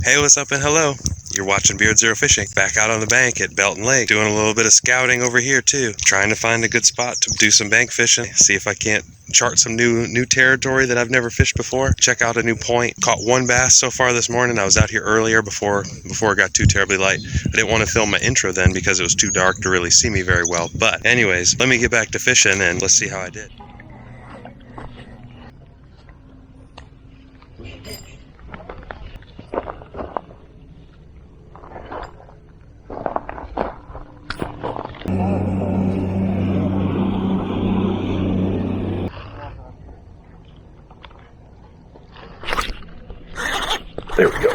Hey, what's up and hello. You're watching Beard Zero Fishing. Back out on the bank at Belton Lake. Doing a little bit of scouting over here too. Trying to find a good spot to do some bank fishing. See if I can't chart some new territory that I've never fished before. Check out a new point. Caught one bass so far this morning. I was out here earlier before it got too terribly light. I didn't want to film my intro then because it was too dark to really see me very well. But anyways, let me get back to fishing and let's see how I did. There we go.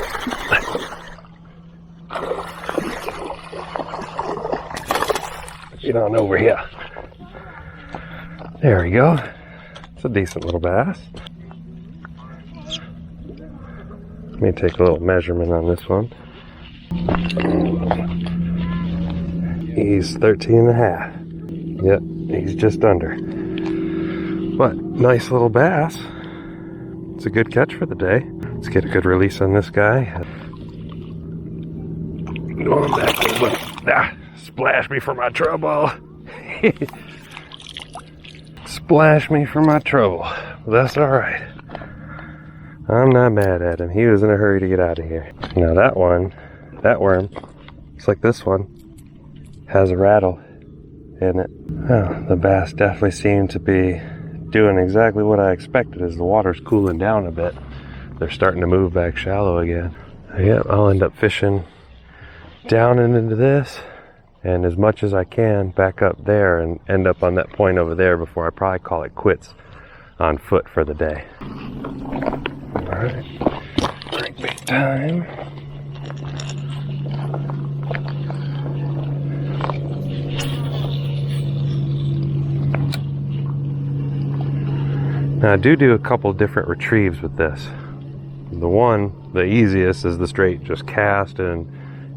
Get on over here. There we go. It's a decent little bass. Let me take a little measurement on this one. He's 13 and a half. Yep, he's just under. But nice little bass. It's a good catch for the day. Let's get a good release on this guy. Going back. Splash me for my trouble. Splash me for my trouble. That's alright. I'm not mad at him. He was in a hurry to get out of here. Now that worm, it's like this one, has a rattle in it. Oh, the bass definitely seemed to be doing exactly what I expected as the water's cooling down a bit. They're starting to move back shallow again. Yep, I'll end up fishing down and into this and as much as I can back up there and end up on that point over there before I probably call it quits on foot for the day. Alright, crankbait time. Now I do a couple different retrieves with this. The easiest is the straight just cast and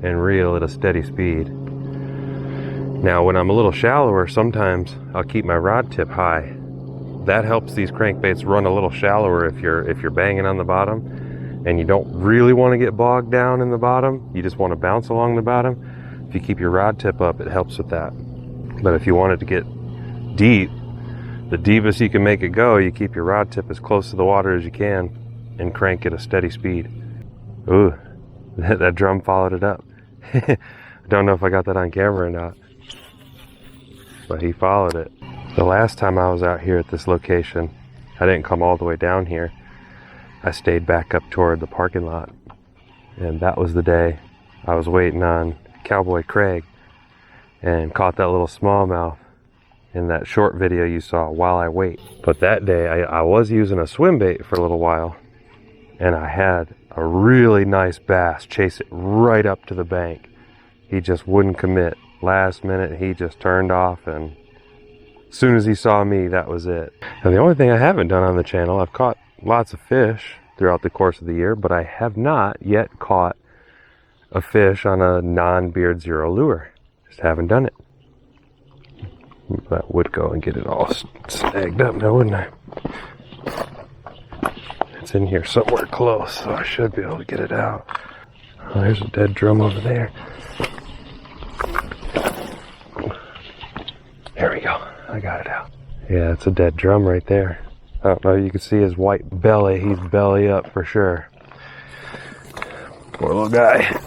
reel at a steady speed. Now when I'm a little shallower, sometimes I'll keep my rod tip high. That helps these crankbaits run a little shallower if you're banging on the bottom and you don't really want to get bogged down in the bottom. You just want to bounce along the bottom. If you keep your rod tip up, it helps with that. But if you want it to get deep, the deepest you can make it go, you keep your rod tip as close to the water as you can and crank at a steady speed. Ooh, that drum followed it up. I don't know if I got that on camera or not, but he followed it. The last time I was out here at this location, I didn't come all the way down here. I stayed back up toward the parking lot, and that was the day I was waiting on Cowboy Craig and caught that little smallmouth in that short video you saw, While I Wait. But that day I was using a swim bait for a little while, and I had a really nice bass chase it right up to the bank. He just wouldn't commit. Last minute he just turned off, and as soon as he saw me, that was it. Now the only thing I haven't done on the channel, I've caught lots of fish throughout the course of the year, but I have not yet caught a fish on a non-Beard Zero lure. Just haven't done it. That would go and get it all snagged up now, wouldn't I? It's in here somewhere close, so I should be able to get it out. Oh, there's a dead drum over there. There we go. I got it out. Yeah, it's a dead drum right there. I don't know, you can see his white belly. He's belly up for sure. Poor little guy.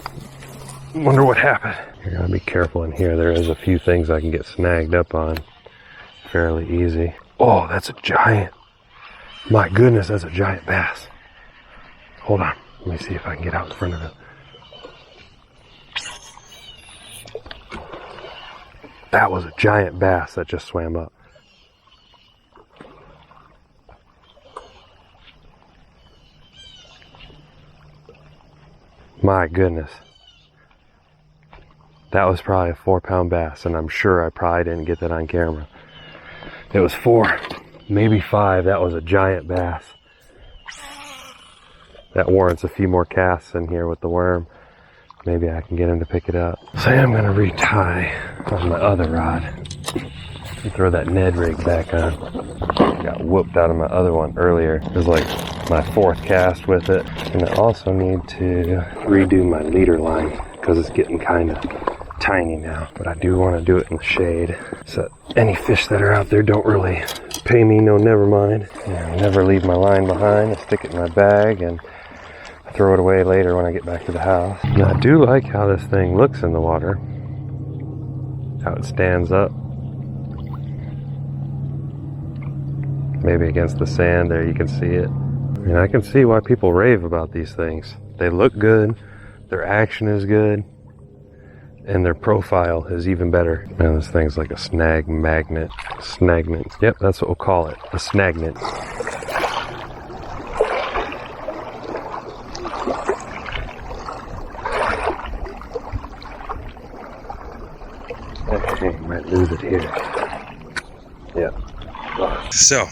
Wonder what happened. You're gonna be careful in here. There is a few things I can get snagged up on fairly easy. Oh, that's a giant. My goodness, that's a giant bass. Hold on. Let me see if I can get out in front of it. That was a giant bass that just swam up. My goodness. That was probably a 4-pound bass, and I'm sure I probably didn't get that on camera. It was 4, maybe 5. That was a giant bass. That warrants a few more casts in here with the worm. Maybe I can get him to pick it up. So I'm going to retie on my other rod and throw that Ned rig back on. Got whooped out of my other one earlier. It was like my fourth cast with it. And I also need to redo my leader line because it's getting kind of tiny now. But I do want to do it in the shade so that any fish that are out there don't really pay me no never mind. And never leave my line behind. I stick it in my bag and throw it away later when I get back to the house. And I do like how this thing looks in the water. How it stands up. Maybe against the sand there you can see it. I mean, I can see why people rave about these things. They look good, their action is good, and their profile is even better. Now this thing's like a Snag-net. Snag-net. Yep, that's what we'll call it. A Snag-net. Okay, might lose it here. Yeah. So,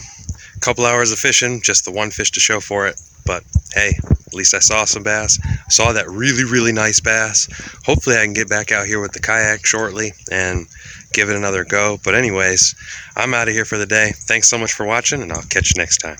a couple hours of fishing, just the one fish to show for it. But hey, at least I saw some bass. I saw that really nice bass. Hopefully I can get back out here with the kayak shortly and give it another go. But anyways, I'm out of here for the day. Thanks so much for watching, and I'll catch you next time.